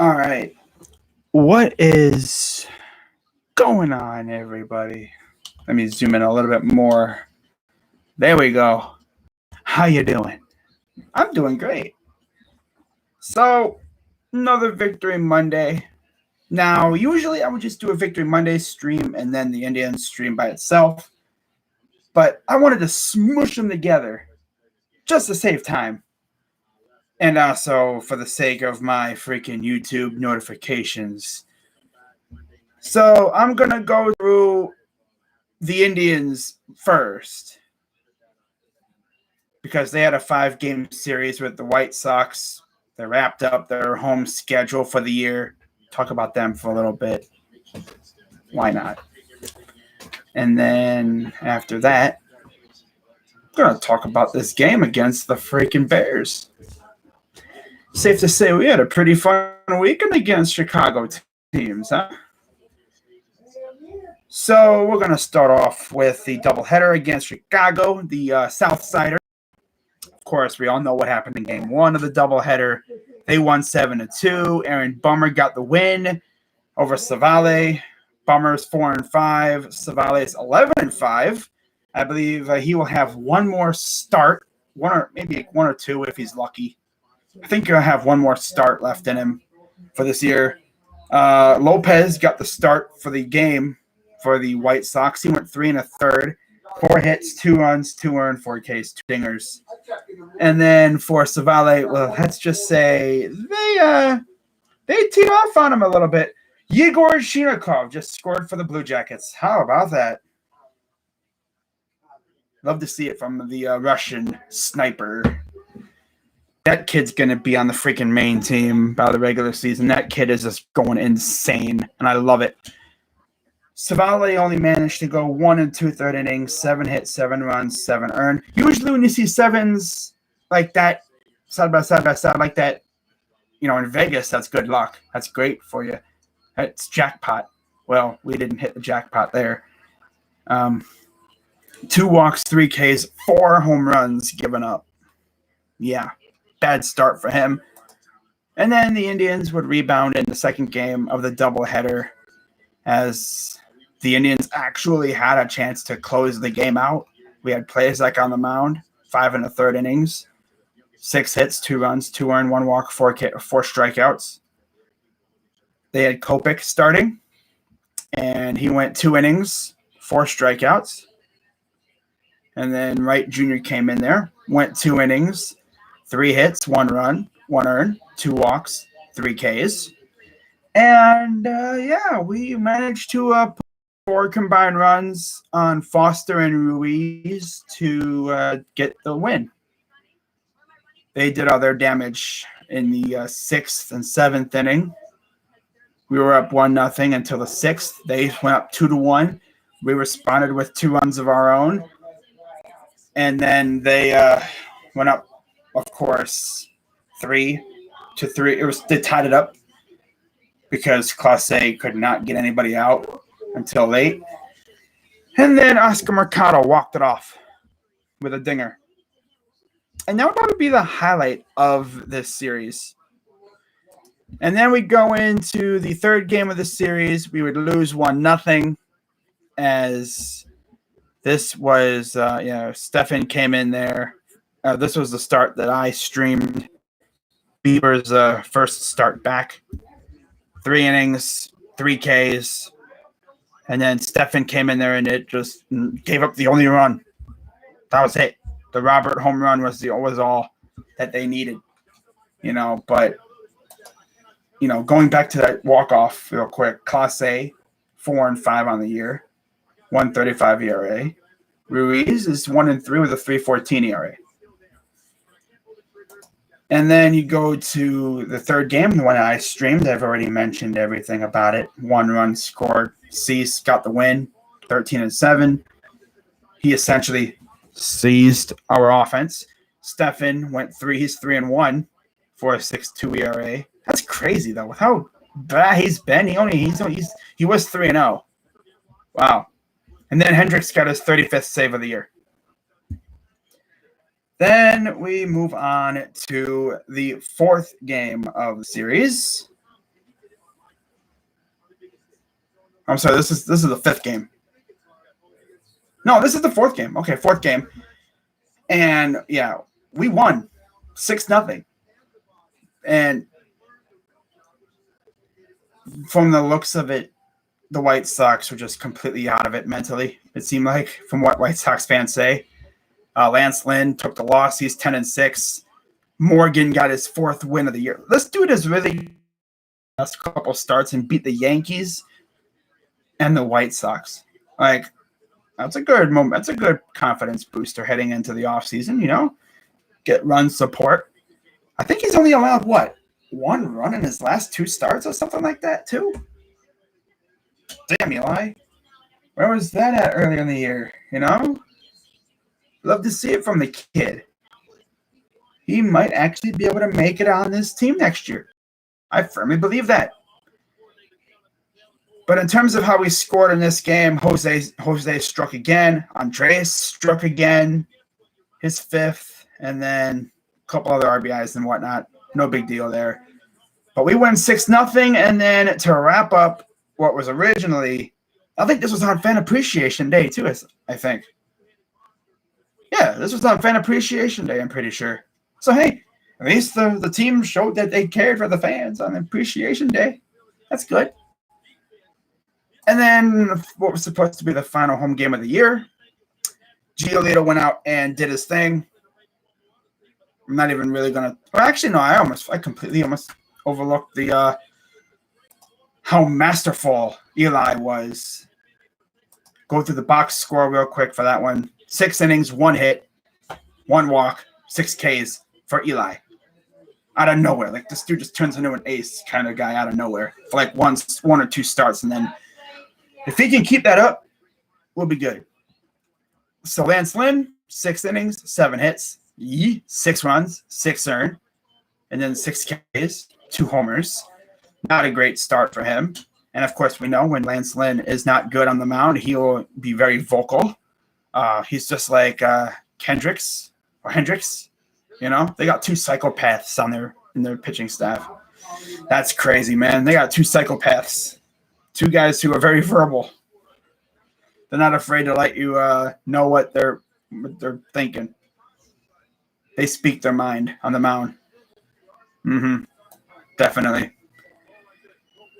All right. What is going on, everybody? Let me zoom in a little bit more. There we go. How you doing? I'm doing great. So, another Victory Monday. Now, usually I would just do a Victory Monday stream and then the Indians stream by itself. But I wanted to smoosh them together just to save time. And also for the sake of my freaking YouTube notifications. So, I'm going to go through the Indians first because they had a 5-game series with the White Sox. They wrapped up their home schedule for the year. Talk about them for a little bit. Why not? And then after that, I'm going to talk about this game against the freaking Bears. Safe to say we had a pretty fun weekend against Chicago teams, huh? So we're going to start off with the doubleheader against Chicago, the South Sider. Of course, we all know what happened in Game 1 of the doubleheader. They won 7-2. Aaron Bummer got the win over Savale. Bummer's 4-5. Savale's 11-5. I believe he will have one more start, maybe one or two if he's lucky. I think he'll have one more start left in him for this year. Lopez got the start for the game for the White Sox. He went 3 1/3. 4 hits, 2 runs, 2 earned, 4 Ks, 2 dingers. And then for Savale, well, let's just say they team off on him a little bit. Yegor Shinikov just scored for the Blue Jackets. How about that? Love to see it from the Russian sniper. That kid's going to be on the freaking main team by the regular season. That kid is just going insane, and I love it. Savale only managed to go 1 2/3 innings, 7 hits, 7 runs, 7 earned. Usually when you see sevens like that, side by side like that, in Vegas, that's good luck. That's great for you. That's jackpot. Well, we didn't hit the jackpot there. 2 walks, 3 Ks, 4 home runs given up. Yeah, bad start for him. And then the Indians would rebound in the second game of the doubleheader as the Indians actually had a chance to close the game out. We had Plesac on the mound, 5 1/3 innings, 6 hits, 2 runs, 2 earned, 1 walk, 4 strikeouts. They had Kopech starting, and he went 2 innings, 4 strikeouts. And then Wright Jr. came in there, went 2 innings, 3 hits, 1 run, 1 earned, 2 walks, 3 Ks. And, we managed to put 4 combined runs on Foster and Ruiz to get the win. They did all their damage in the 6th and 7th inning. We were up 1-0 until the 6th. They went up 2-1. We responded with 2 runs of our own. And then they went up, of course, 3-3. They tied it up because Clase could not get anybody out until late. And then Oscar Mercado walked it off with a dinger. And that would probably be the highlight of this series. And then we go into the third game of the series. We would lose 1-0 as this was, Stefan came in there. This was the start that I streamed. Bieber's first start back. 3 innings, 3 Ks. And then Stefan came in there and it just gave up the only run. That was it. The Robert home run was all that they needed. But going back to that walk-off real quick, Clase, 4-5 on the year, 1.35 ERA. Ruiz is 1-3 with a 3.14 ERA. And then you go to the third game, the one I streamed. I've already mentioned everything about it. 1 run scored. Cease got the win, 13-7. He essentially seized our offense. Stefan went 3. He's 3-1 for a 6.2 ERA. That's crazy though. With how bad he's been, he was 3-0. Wow. And then Hendricks got his 35th save of the year. Then we move on to the 4th game of the series. I'm sorry, this is the fifth game. No, this is the fourth game. Okay, fourth game. And yeah, we won 6-0. And from the looks of it, the White Sox were just completely out of it mentally, it seemed like, from what White Sox fans say. Lance Lynn took the loss. He's 10-6. Morgan got his fourth win of the year. This dude has really last couple starts and beat the Yankees and the White Sox. Like, that's a good moment. That's a good confidence booster heading into the offseason, you know? Get run support. I think he's only allowed, what, one run in his last two starts or something like that, too? Damn, Eli. Where was that at earlier in the year, you know? Love to see it from the kid. He might actually be able to make it on this team next year. I firmly believe that. But in terms of how we scored in this game, Jose struck again. Andres struck again, his fifth, and then a couple other RBIs and whatnot. No big deal there. But we win 6-0, and then to wrap up what was originally, I think this was on Fan Appreciation Day too, I think. Yeah, this was on Fan Appreciation Day, I'm pretty sure. So, hey, at least the team showed that they cared for the fans on Appreciation Day. That's good. And then what was supposed to be the final home game of the year, Giolito went out and did his thing. I'm not even really going to – well, actually, no, I completely almost overlooked the how masterful Eli was. Go through the box score real quick for that one. 6 innings, 1 hit, 1 walk, 6 Ks for Eli. Out of nowhere. Like, this dude just turns into an ace kind of guy out of nowhere for like one or two starts. And then if he can keep that up, we'll be good. So Lance Lynn, 6 innings, 7 hits, 6 runs, 6 earned, and then 6 Ks, 2 homers. Not a great start for him. And, of course, we know when Lance Lynn is not good on the mound, he will be very vocal. He's just like Hendricks. You know, they got 2 psychopaths in their pitching staff. That's crazy, man. They got 2 psychopaths, 2 guys who are very verbal. They're not afraid to let you know what they're thinking. They speak their mind on the mound. Definitely.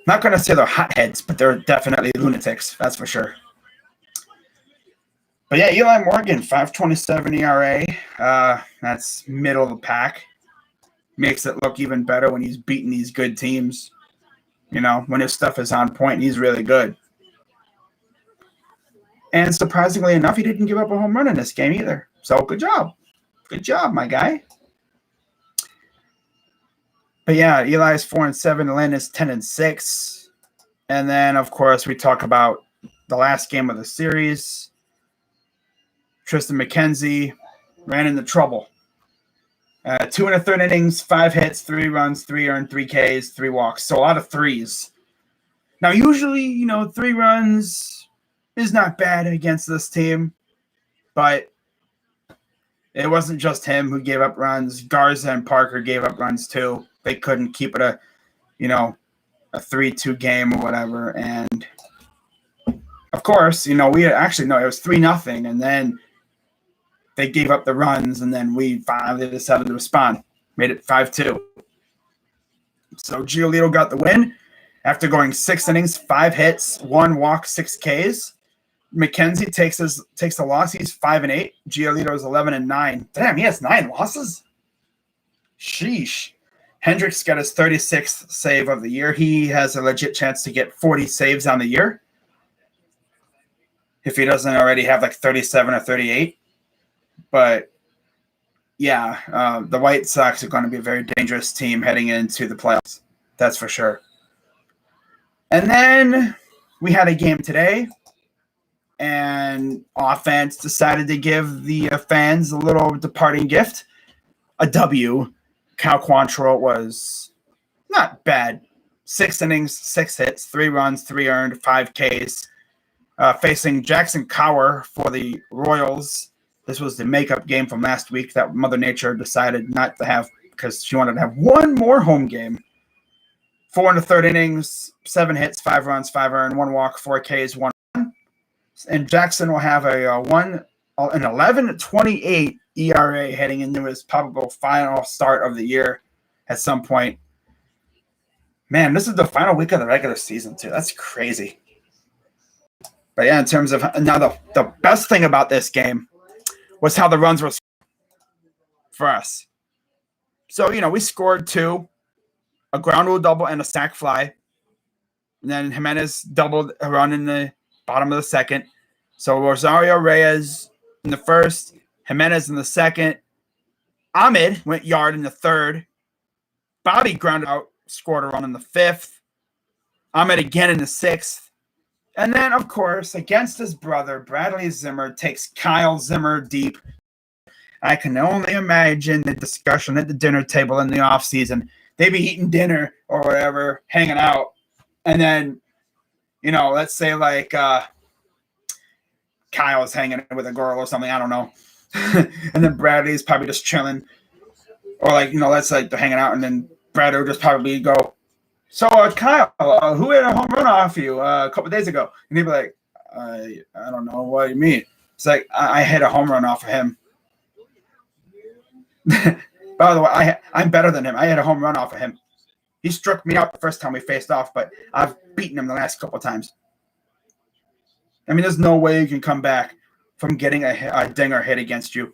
Not going to say they're hotheads, but they're definitely lunatics. That's for sure. But yeah, Eli Morgan, 5.27 ERA. That's middle of the pack. Makes it look even better when he's beating these good teams. You know, when his stuff is on point, he's really good. And surprisingly enough, he didn't give up a home run in this game either. So good job. Good job, my guy. But yeah, Eli is 4-7. Lynn is 10-6. And then, of course, we talk about the last game of the series. Tristan McKenzie ran into trouble. 2 1/3 innings, 5 hits, 3 runs, 3 earned, 3 Ks, 3 walks. So a lot of threes. Now, usually, you know, 3 runs is not bad against this team. But it wasn't just him who gave up runs. Garza and Parker gave up runs too. They couldn't keep it a 3-2 game or whatever. And, of course, you know, it was 3-0. And then they gave up the runs, and then we finally decided to respond. Made it 5-2. So Giolito got the win after going 6 innings, 5 hits, 1 walk, 6 Ks. McKenzie takes the loss. He's 5-8. Giolito is 11-9. Damn, he has 9 losses. Sheesh. Hendricks got his 36th save of the year. He has a legit chance to get 40 saves on the year if he doesn't already have like 37 or 38. But yeah, the White Sox are going to be a very dangerous team heading into the playoffs. That's for sure. And then we had a game today, and offense decided to give the fans a little departing gift, a W. Cal Quantrill was not bad. 6 innings, 6 hits, 3 runs, 3 earned, 5 Ks. Facing Jackson Cower for the Royals. This was the makeup game from last week that Mother Nature decided not to have because she wanted to have one more home game 4 in the third innings, 7 hits, 5 runs, 5 earned, 1 walk, 4 Ks, 1 run. And Jackson will have an 11.28 ERA heading into his probable final start of the year at some point. Man, this is the final week of the regular season, too. That's crazy. But yeah, in terms of now, the best thing about this game was how the runs were for us. So, we scored 2, a ground rule double and a sac fly. And then Jimenez doubled a run in the bottom of the second. So Rosario Reyes in the first, Jimenez in the second. Ahmed went yard in the third. Bobby grounded out, scored a run in the fifth. Ahmed again in the sixth. And then, of course, against his brother, Bradley Zimmer takes Kyle Zimmer deep. I can only imagine the discussion at the dinner table in the offseason. They'd be eating dinner or whatever, hanging out. And then, let's say like Kyle's hanging with a girl or something. I don't know. And then Bradley's probably just chilling. Or let's say they're hanging out and then Brad will just probably go, so Kyle, who had a home run off you a couple of days ago? And he'd be like, I don't know. What do you mean? It's like, I hit a home run off of him. By the way, I'm better than him. I had a home run off of him. He struck me out the first time we faced off, but I've beaten him the last couple of times. I mean, there's no way you can come back from getting a dinger hit against you.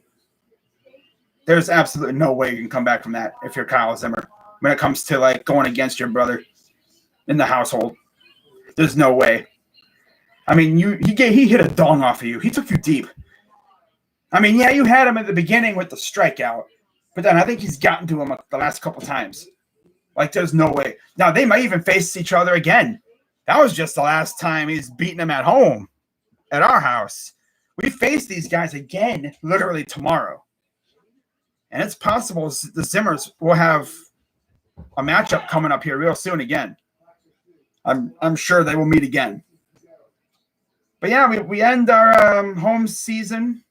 There's absolutely no way you can come back from that if you're Kyle Zimmer. When it comes to going against your brother in the household, there's no way. I mean, he hit a dong off of you. He took you deep. I mean, yeah, you had him at the beginning with the strikeout, but then I think he's gotten to him the last couple times. There's no way. Now, they might even face each other again. That was just the last time he's beaten him at home, at our house. We face these guys again literally tomorrow. And it's possible the Zimmers will have a matchup coming up here real soon again. I'm sure they will meet again. But yeah, we end our home season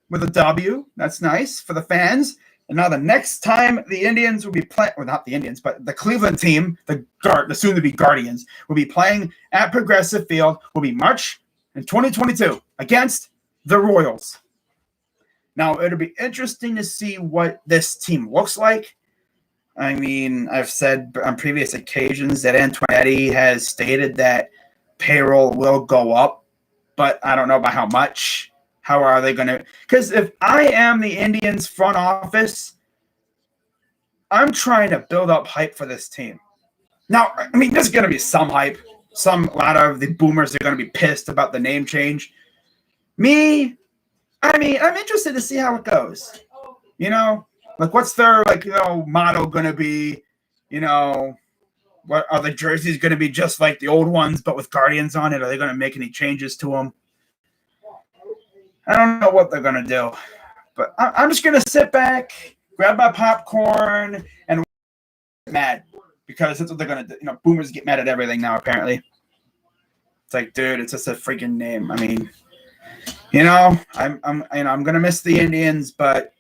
with a W. That's nice for the fans. And now the next time the Indians will be playing, well, not the Indians, but the Cleveland team, the soon-to-be Guardians, will be playing at Progressive Field, will be March in 2022 against the Royals. Now, it'll be interesting to see what this team looks like. I mean, I've said on previous occasions that Antonetti has stated that payroll will go up, but I don't know by how much. How are they going to – because if I am the Indians front office, I'm trying to build up hype for this team. Now, I mean, there's going to be some hype. A lot of the boomers are going to be pissed about the name change. I'm interested to see how it goes. What's their, motto going to be? What are the jerseys going to be just like the old ones, but with Guardians on it? Are they going to make any changes to them? I don't know what they're going to do. But I'm just going to sit back, grab my popcorn, and get mad. Because that's what they're going to do. Boomers get mad at everything now, apparently. It's like, dude, it's just a freaking name. I mean, I'm going to miss the Indians, but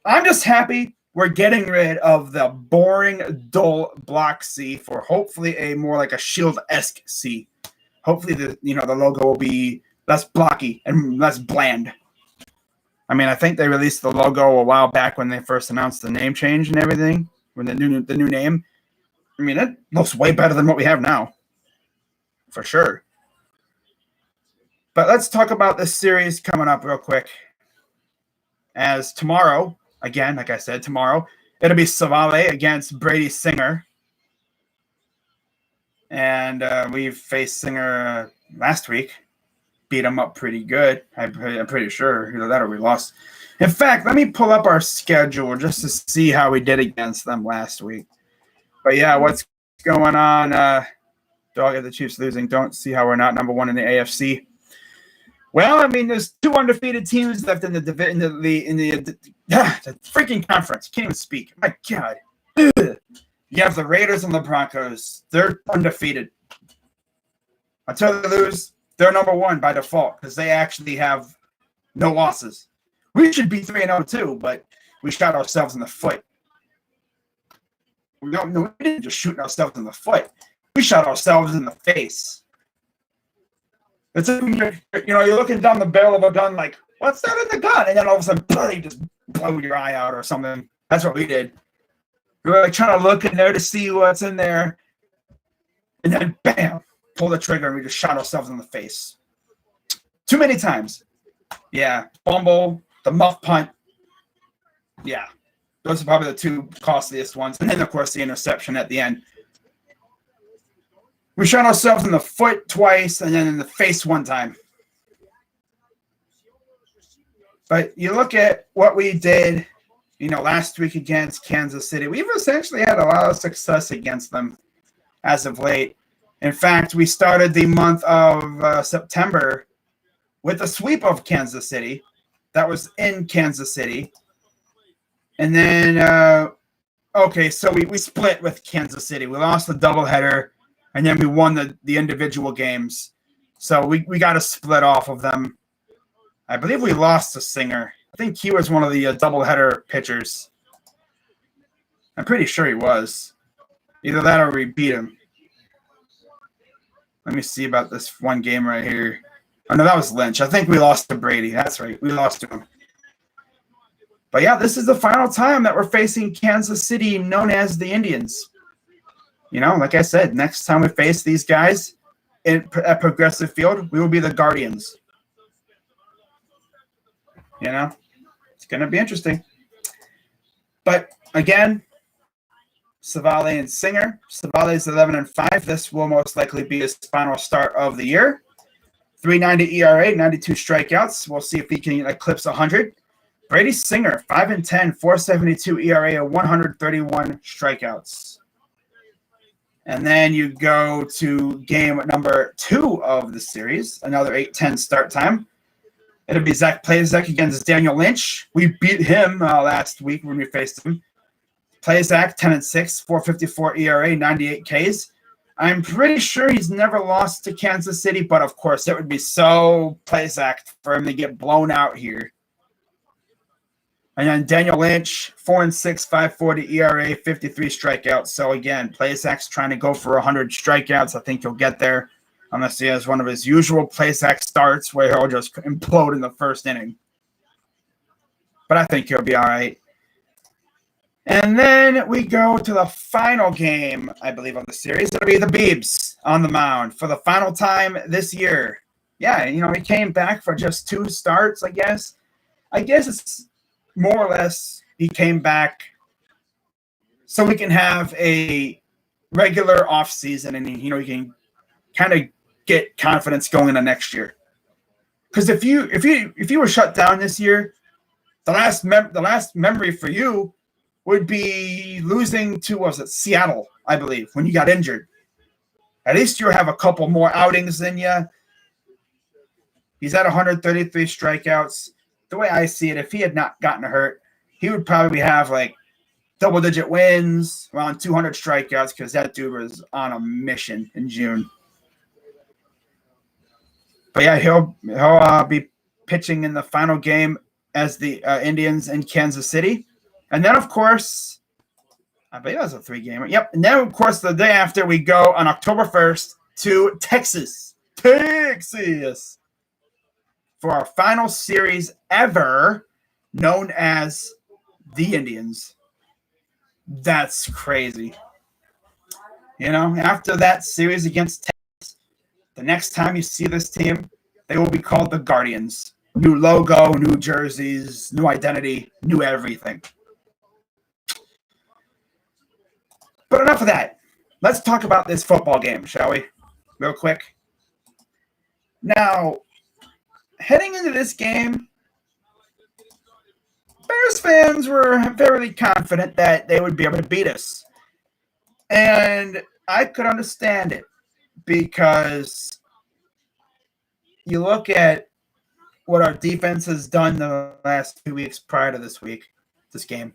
I'm just happy we're getting rid of the boring, dull block C for hopefully a more like a Shield-esque C. Hopefully the logo will be less blocky and less bland. I mean, I think they released the logo a while back when they first announced the name change and everything, when the new name. I mean, it looks way better than what we have now, for sure. But let's talk about this series coming up real quick. As tomorrow, again, like I said, tomorrow, it'll be Savale against Brady Singer. And we faced Singer last week. Beat him up pretty good. I'm pretty sure. Either that or we lost. In fact, let me pull up our schedule just to see how we did against them last week. But yeah, what's going on? Dog at the Chiefs losing. Don't see how we're not number one in the AFC. Well, I mean, there's two undefeated teams left in the freaking conference. Can't even speak. My God. Ugh. You have the Raiders and the Broncos. They're undefeated. Until they lose, they're number one by default because they actually have no losses. We should be 3-0 too, but we shot ourselves in the foot. We didn't just shoot ourselves in the foot. We shot ourselves in the face. It's like you're looking down the barrel of a gun like, what's that in the gun? And then all of a sudden, you just blow your eye out or something. That's what we did. We were like trying to look in there to see what's in there. And then, bam, pull the trigger and we just shot ourselves in the face. Too many times. Yeah. Fumble, the muff punt. Yeah. Those are probably the two costliest ones. And then, of course, the interception at the end. We shot ourselves in the foot twice and then in the face one time. But you look at what we did, last week against Kansas City. We've essentially had a lot of success against them as of late. In fact, we started the month of September with a sweep of Kansas City. That was in Kansas City. And then, so we split with Kansas City. We lost the doubleheader, and then we won the individual games. So we got a split off of them. I believe we lost to Singer. I think he was one of the doubleheader pitchers. I'm pretty sure he was. Either that or we beat him. Let me see about this one game right here. Oh, no, that was Lynch. I think we lost to Brady. That's right. We lost to him. But, yeah, this is the final time that we're facing Kansas City, known as the Indians. Like I said, next time we face these guys at Progressive Field, we will be the Guardians. It's going to be interesting. But, again, Civale and Singer. Civale's 11-5. This will most likely be his final start of the year. 3.90 ERA, 92 strikeouts. We'll see if he can eclipse 100. Brady Singer, 5-10, 4.72 ERA, 131 strikeouts. And then you go to game number 2 of the series, another 8:10 start time. It'll be Zach Plazak against Daniel Lynch. We beat him last week when we faced him. Plazak, 10-6, 4.54 ERA, 98 Ks. I'm pretty sure he's never lost to Kansas City, but of course it would be so Plazak for him to get blown out here. And then Daniel Lynch, 4-6, 5.40 ERA, 53 strikeouts. So again, Plazak's trying to go for 100 strikeouts. I think he'll get there unless he has one of his usual Plazak starts where he'll just implode in the first inning. But I think he'll be all right. And then we go to the final game, I believe, of the series. It'll be the Beebs on the mound for the final time this year. Yeah, he came back for just 2 starts, I guess. I guess it's more or less he came back so we can have a regular off season and he can kind of get confidence going into next year. Because if you were shut down this year, the last memory for you would be losing to Seattle, I believe, when you got injured. At least you have a couple more outings than you. He's at 133 strikeouts. The way I see it, if he had not gotten hurt, he would probably have double-digit wins, around 200 strikeouts, because that dude was on a mission in June. But yeah, he'll be pitching in the final game as the Indians in Kansas City. And then, of course, I believe that was a 3-gamer. Yep. And then, of course, the day after, we go on October 1st to Texas. For our final series ever, known as the Indians. That's crazy. After that series against Texas, the next time you see this team, they will be called the Guardians. New logo, new jerseys, new identity, new everything. But enough of that. Let's talk about this football game, shall we? Real quick. Now, heading into this game, Bears fans were fairly confident that they would be able to beat us. And I could understand it because you look at what our defense has done the last 2 weeks prior to this game.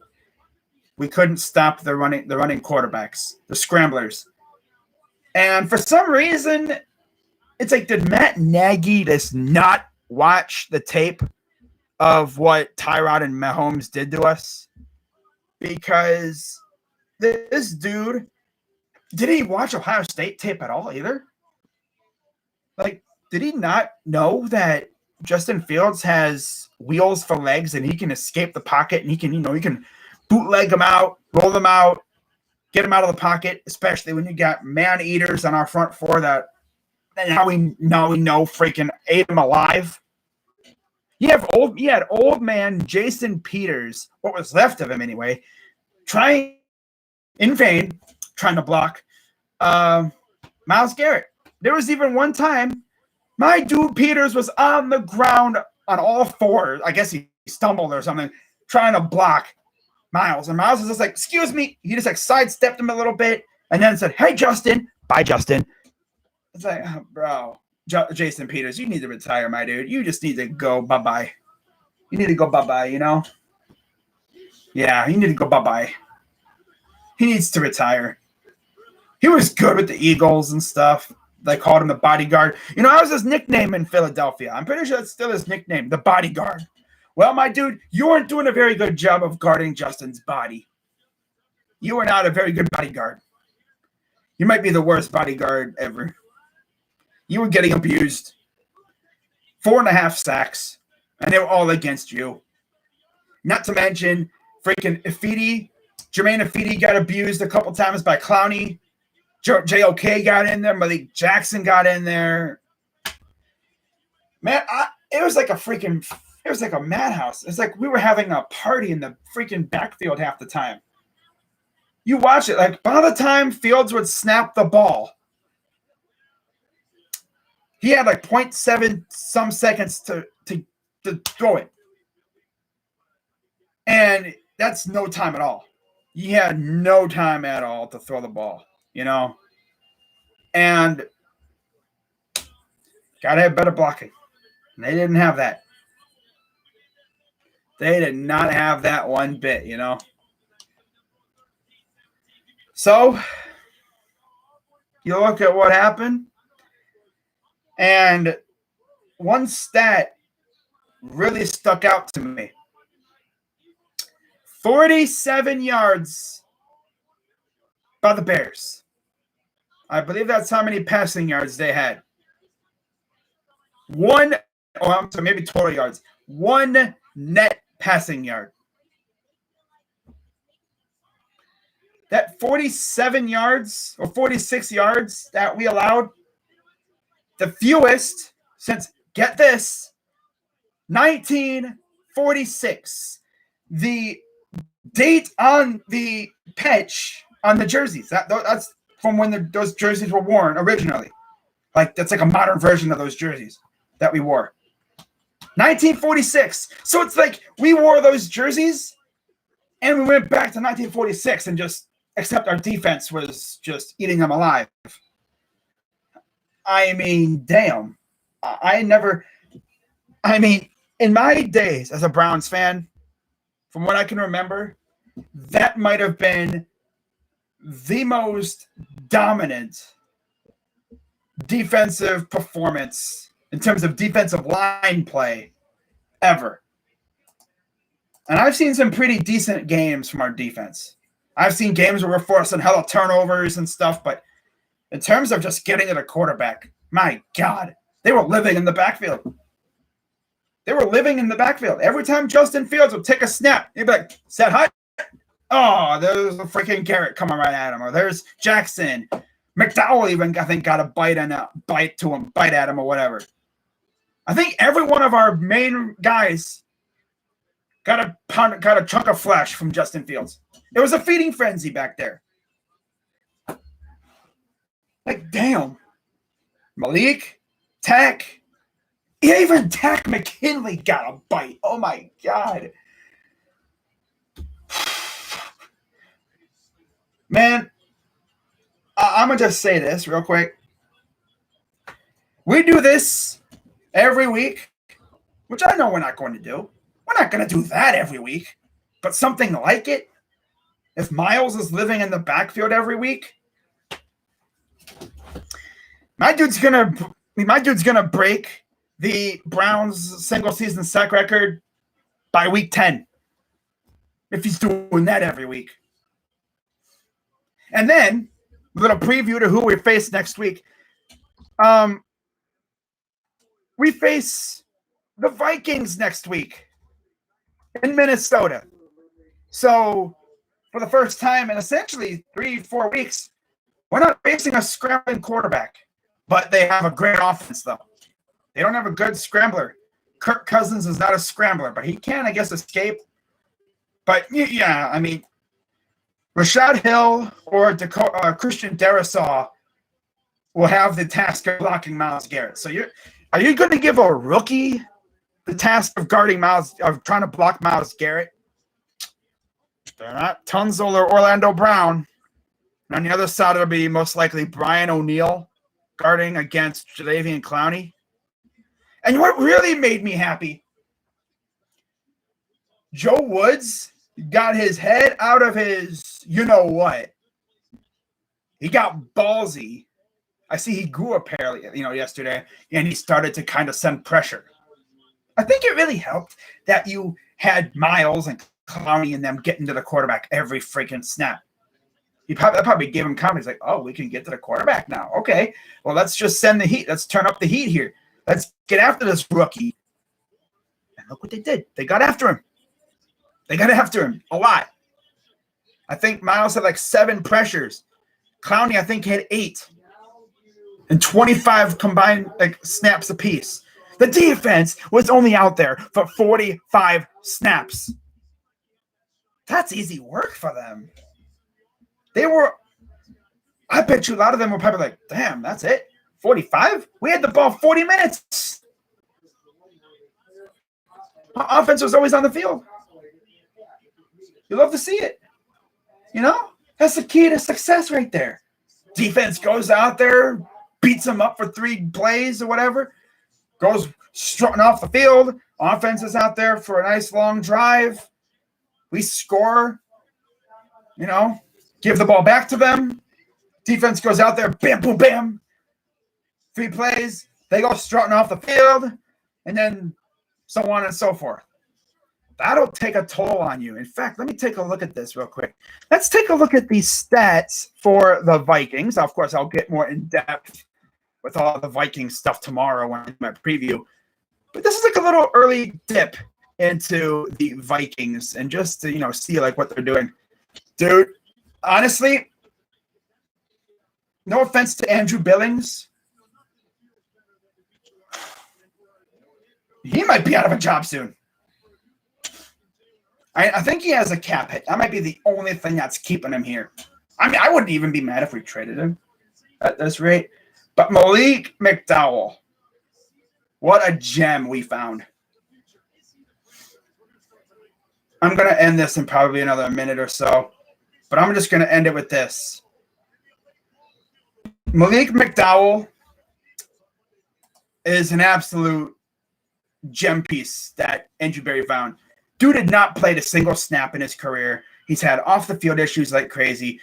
We couldn't stop the running quarterbacks, the scramblers. And for some reason, it's like, did Matt Nagy just not watch the tape of what Tyrod and Mahomes did to us? Because this dude, did he watch Ohio State tape at all either? Like, did he not know that Justin Fields has wheels for legs and he can escape the pocket and he can bootleg them out, roll them out, get them out of the pocket, especially when you got man eaters on our front four that now we know freaking ate him alive. You had old man Jason Peters, what was left of him anyway, trying in vain, trying to block Myles Garrett. There was even one time my dude Peters was on the ground on all fours. I guess he stumbled or something, trying to block Myles. And Myles was just like, excuse me. He just like sidestepped him a little bit and then said, hey, Justin. Bye, Justin. It's like, oh, bro, Jason Peters, you need to retire, my dude. You just need to go bye-bye. You need to go bye-bye, you know? Yeah, you need to go bye-bye. He needs to retire. He was good with the Eagles and stuff. They called him the bodyguard. You know, that was his nickname in Philadelphia. I'm pretty sure that's still his nickname, the bodyguard. Well, my dude, you weren't doing a very good job of guarding Justin's body. You were not a very good bodyguard. You might be the worst bodyguard ever. You were getting abused. 4.5 sacks, and they were all against you. Not to mention, freaking Ifedi, Jermaine Ifedi got abused a couple times by Clowney. JOK got in there. Malik Jackson got in there. Man, it was like a madhouse. It's like we were having a party in the freaking backfield half the time. You watch it, like by the time Fields would snap the ball, he had like 0.7 some seconds to throw it. And that's no time at all. He had no time at all to throw the ball, you know? And got to have better blocking. And they didn't have that. They did not have that one bit, you know? So, you look at what happened, and one stat really stuck out to me. 47 yards by the Bears. I believe that's how many passing yards they had. Maybe total yards. 1 net passing yard. That 47 yards or 46 yards that we allowed, the fewest since, get this, 1946. The date on the pitch on the jerseys, that's from when those jerseys were worn originally. Like, that's like a modern version of those jerseys that we wore. 1946. So it's like we wore those jerseys and we went back to 1946 and except our defense was just eating them alive. I mean, damn. In my days as a Browns fan, from what I can remember, that might have been the most dominant defensive performance in terms of defensive line play ever. And I've seen some pretty decent games from our defense. I've seen games where we're forcing hella turnovers and stuff, but in terms of just getting to the quarterback, my God, they were living in the backfield. Every time Justin Fields would take a snap, he'd be like, set high. Oh, there's a freaking Garrett coming right at him. Or there's Jackson. McDowell even, I think, got a bite at him or whatever. I think every one of our main guys got a chunk of flesh from Justin Fields. It was a feeding frenzy back there. Like, damn. Malik, Tech, even Tech McKinley got a bite. Oh, my God. Man, I'm going to just say this real quick. We do this every week, which I know we're not going to do. We're not going to do that every week, but something like it. If Myles is living in the backfield every week, my dude's gonna break the Browns single season sack record by week 10. If he's doing that every week. And then a little preview to who we face next week. We face the Vikings next week in Minnesota. So for the first time in essentially 3-4 weeks, we're not facing a scrambling quarterback, but they have a great offense, though. They don't have a good scrambler. Kirk Cousins is not a scrambler, but he can, I guess, escape. But, yeah, I mean, Rashad Hill or Christian Darrisaw will have the task of blocking Myles Garrett. So are you going to give a rookie the task of trying to block Myles Garrett? They're not Tunzel or Orlando Brown. And on the other side, it'll be most likely Brian O'Neill guarding against Jadeveon Clowney. And what really made me happy, Joe Woods got his head out of his you-know-what. He got ballsy. I see he grew apparently, yesterday, and he started to kind of send pressure. I think it really helped that you had Myles and Clowney and them getting to the quarterback every freaking snap. That probably gave him confidence, like, oh, we can get to the quarterback now. Okay, well, let's just send the heat. Let's turn up the heat here. Let's get after this rookie. And look what they did. They got after him. They got after him a lot. I think Myles had like 7 pressures. Clowney, I think, had 8. And 25 combined snaps apiece. The defense was only out there for 45 snaps. That's easy work for them. I bet you a lot of them were probably like, damn, that's it? 45? We had the ball 40 minutes. Our offense was always on the field. You love to see it. That's the key to success right there. Defense goes out there, beats them up for 3 plays or whatever, goes strutting off the field. Offense is out there for a nice long drive. We score, give the ball back to them. Defense goes out there, bam, boom, bam. 3 plays. They go strutting off the field, and then so on and so forth. That'll take a toll on you. In fact, let me take a look at this real quick. Let's take a look at these stats for the Vikings. Of course, I'll get more in-depth with all the Viking stuff tomorrow when I do my preview. But this is like a little early dip into the Vikings and just to, see what they're doing. Dude, honestly, no offense to Andrew Billings, he might be out of a job soon. I think he has a cap hit. That might be the only thing that's keeping him here. I mean, I wouldn't even be mad if we traded him at this rate. But Malik McDowell, what a gem we found. I'm going to end this in probably another minute or so, but I'm just going to end it with this. Malik McDowell is an absolute gem piece that Andrew Berry found. Dude did not play a single snap in his career. He's had off-the-field issues like crazy.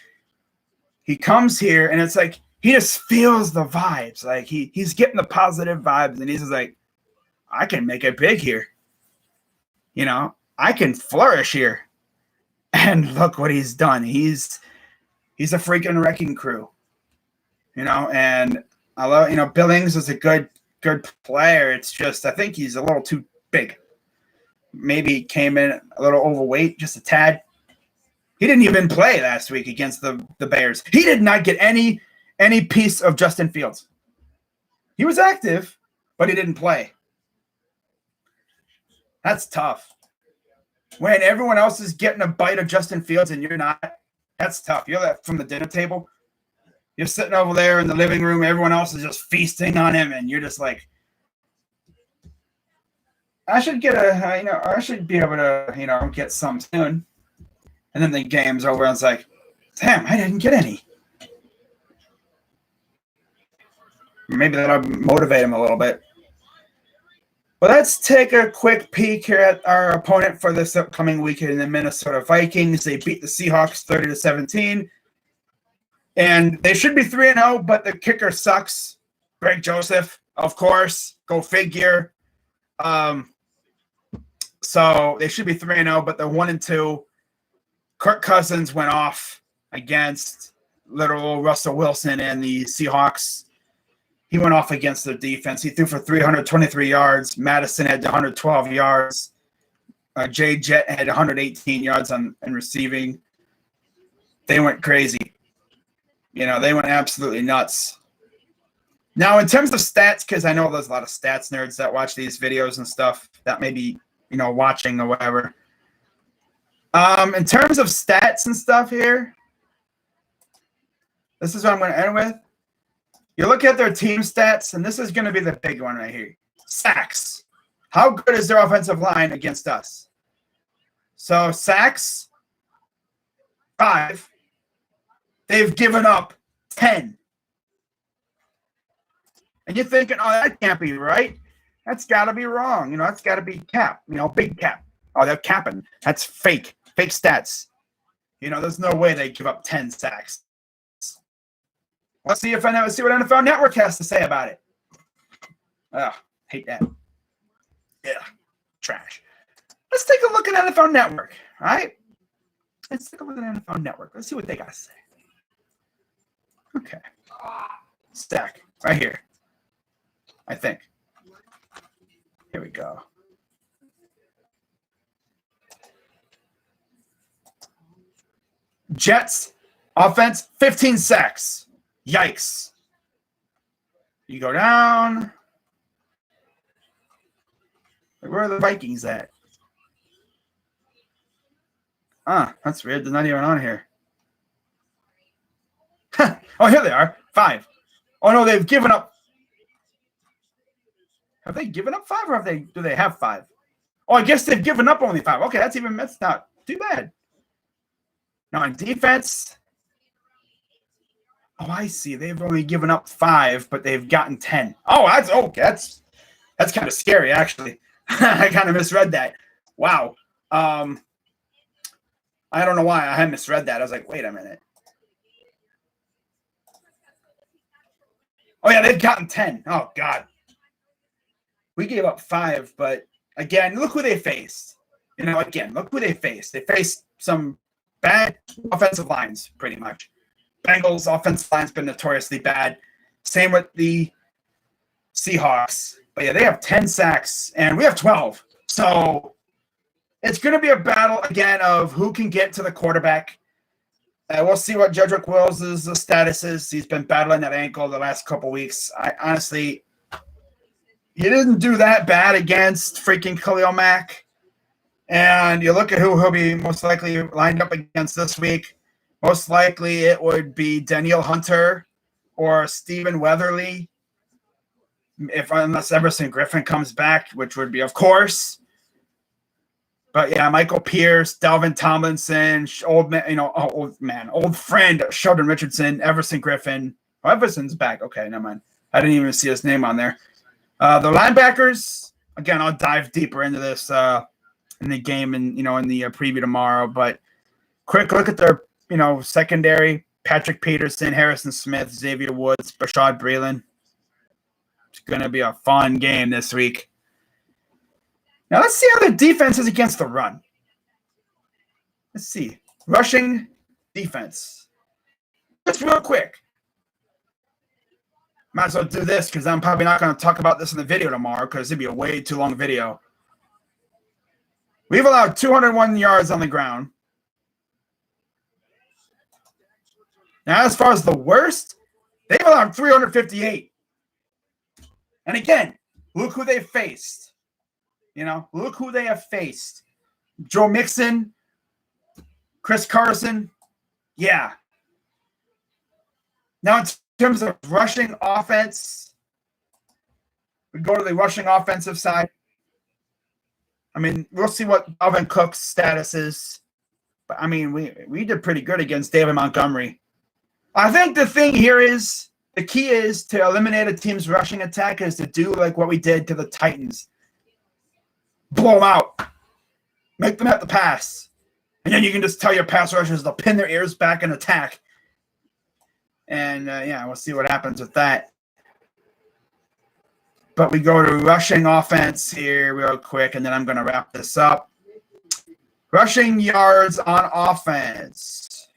He comes here, and it's like he just feels the vibes. Like he's getting the positive vibes, and he's just like, I can make it big here. I can flourish here. And look what he's done. He's a freaking wrecking crew. And I love, Billings is a good player. It's just I think he's a little too big. Maybe came in a little overweight, just a tad. He didn't even play last week against the Bears. He did not get any piece of Justin Fields. He was active, but he didn't play. That's tough. When everyone else is getting a bite of Justin Fields and you're not, that's tough. You're that from the dinner table. You're sitting over there in the living room. Everyone else is just feasting on him, and you're just like, I should get I should be able to, get some soon. And then the game's over, and it's like, damn, I didn't get any. Maybe that'll motivate him a little bit. But let's take a quick peek here at our opponent for this upcoming weekend, the Minnesota Vikings. They beat the Seahawks 30-17. And they should be 3-0, but the kicker sucks. Greg Joseph, of course. Go figure. So they should be 3-0, but they're 1-2. Kirk Cousins went off against little Russell Wilson and the Seahawks. He went off against their defense. He threw for 323 yards. Madison had 112 yards. Jay Jett had 118 yards in receiving. They went crazy. They went absolutely nuts. Now, in terms of stats, because I know there's a lot of stats nerds that watch these videos and stuff that may be, watching or whatever. In terms of stats and stuff here, this is what I'm going to end with. You look at their team stats, and this is going to be the big one right here. Sacks. How good is their offensive line against us? So sacks, 5. They've given up 10. And you're thinking, oh, that can't be right. That's got to be wrong. That's got to be cap, big cap. Oh, they're capping. That's fake. Fake stats. There's no way they give up 10 sacks. Let's see what NFL Network has to say about it. Ugh, hate that. Yeah, trash. Let's take a look at NFL Network, all right? Let's take a look at NFL Network. Let's see what they got to say. Okay. Stack right here, I think. Here we go. Jets offense, 15 sacks. Yikes. You go down. Where are the Vikings at? That's weird. They're not even on here. Oh, here they are. 5. Oh, no, they've given up. Have they given up 5 or do they have 5? Oh, I guess they've given up only 5. Okay, that's not too bad. Now on defense. Oh, I see. They've only given up 5, but they've gotten 10. Oh, that's kind of scary, actually. I kind of misread that. Wow. I don't know why I had misread that. I was like, wait a minute. Oh, yeah, they've gotten 10. Oh, God. We gave up 5, but again, look who they faced. Look who they faced. They faced some bad offensive lines, pretty much. Bengals offensive line's been notoriously bad. Same with the Seahawks. But yeah, they have 10 sacks, and we have 12. So it's going to be a battle, again, of who can get to the quarterback. We'll see what Jedrick Wills' status is. He's been battling that ankle the last couple weeks. Honestly, he didn't do that bad against freaking Khalil Mack. And you look at who he'll be most likely lined up against this week. Most likely it would be Danielle Hunter or Stephen Weatherly, unless Everson Griffin comes back, which would be, of course. But yeah, Michael Pierce, Dalvin Tomlinson, old friend Sheldon Richardson, Everson Griffin. Oh, Everson's back. Okay, never mind. I didn't even see his name on there. The linebackers, again, I'll dive deeper into this in the game and in the preview tomorrow. But quick look at their secondary: Patrick Peterson, Harrison Smith, Xavier Woods, Bashad Breeland. It's going to be a fun game this week. Now, let's see how their defense is against the run. Let's see. Rushing defense. Just real quick. Might as well do this because I'm probably not going to talk about this in the video tomorrow because it'd be a way too long video. We've allowed 201 yards on the ground. Now, as far as the worst, they've allowed 358. And again, look who they faced. Look who they have faced. Joe Mixon, Chris Carson. Yeah. Now, in terms of rushing offense, we go to the rushing offensive side. I mean, we'll see what Alvin Cook's status is. But, I mean, we did pretty good against David Montgomery. I think the thing here is, the key is to eliminate a team's rushing attack is to do like what we did to the Titans. Blow them out. Make them have to pass. And then you can just tell your pass rushers to pin their ears back and attack. And, we'll see what happens with that. But we go to rushing offense here real quick, and then I'm going to wrap this up. Rushing yards on offense.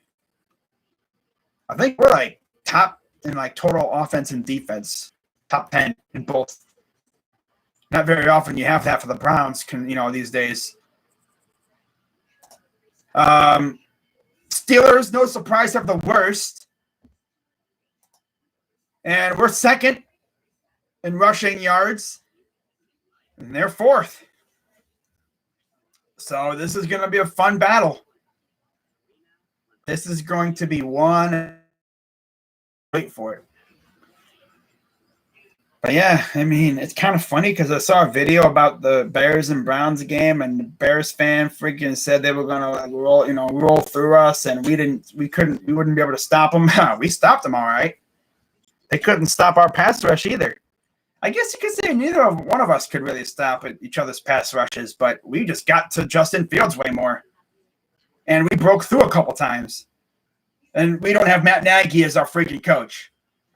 I think we're like top in like total offense and defense, top 10 in both. Not very often you have that for the Browns, these days. Steelers, no surprise, have the worst. And we're second in rushing yards. And they're fourth. So this is going to be a fun battle. This is going to be one. Wait for it. But yeah, I mean, it's kind of funny because I saw a video about the Bears and Browns game, and the Bears fan freaking said they were gonna roll through us, and we wouldn't be able to stop them. We stopped them all right. They couldn't stop our pass rush either. I guess you could say neither one of us could really stop each other's pass rushes, but we just got to Justin Fields way more, and we broke through a couple times. And we don't have Matt Nagy as our freaking coach.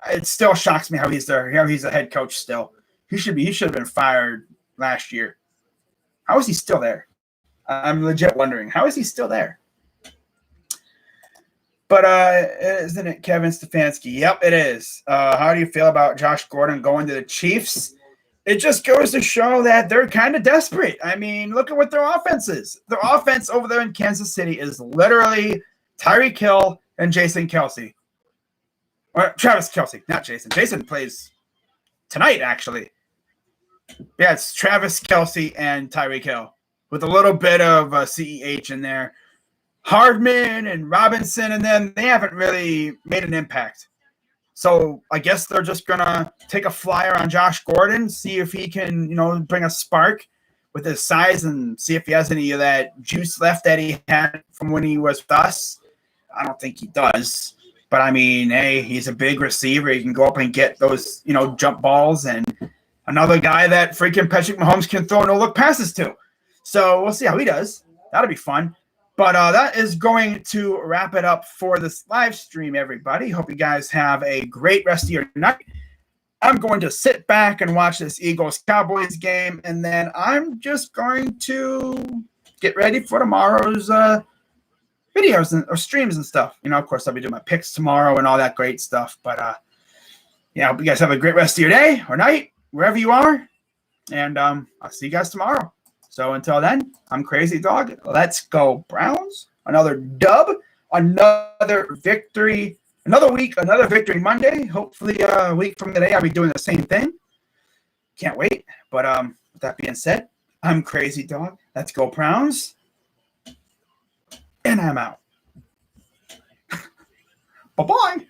It still shocks me how he's a head coach still. He should have been fired last year. How is he still there? I'm legit wondering, how is he still there? But isn't it Kevin Stefanski? Yep, it is. How do you feel about Josh Gordon going to the Chiefs? It just goes to show that they're kind of desperate. I mean, look at what their offense is. Their offense over there in Kansas City is literally Tyreek Hill and Jason Kelce. Or Travis Kelce, not Jason. Jason plays tonight, actually. Yeah, it's Travis Kelce and Tyreek Hill with a little bit of CEH in there. Hardman and Robinson and them, they haven't really made an impact. So I guess they're just going to take a flyer on Josh Gordon, see if he can, bring a spark with his size and see if he has any of that juice left that he had from when he was with us. I don't think he does. But, I mean, hey, he's a big receiver. He can go up and get those, jump balls. And another guy that freaking Patrick Mahomes can throw no-look passes to. So we'll see how he does. That'll be fun. But that is going to wrap it up for this live stream, everybody. Hope you guys have a great rest of your night. I'm going to sit back and watch this Eagles-Cowboys game, and then I'm just going to get ready for tomorrow's videos or streams and stuff. Of course, I'll be doing my picks tomorrow and all that great stuff. But, I hope you guys have a great rest of your day or night, wherever you are. And I'll see you guys tomorrow. So until then, I'm Crazy Dog. Let's go Browns. Another dub, another victory, another week, another victory Monday. Hopefully a week from today, I'll be doing the same thing. Can't wait. But with that being said, I'm Crazy Dog. Let's go Browns. And I'm out. Bye-bye.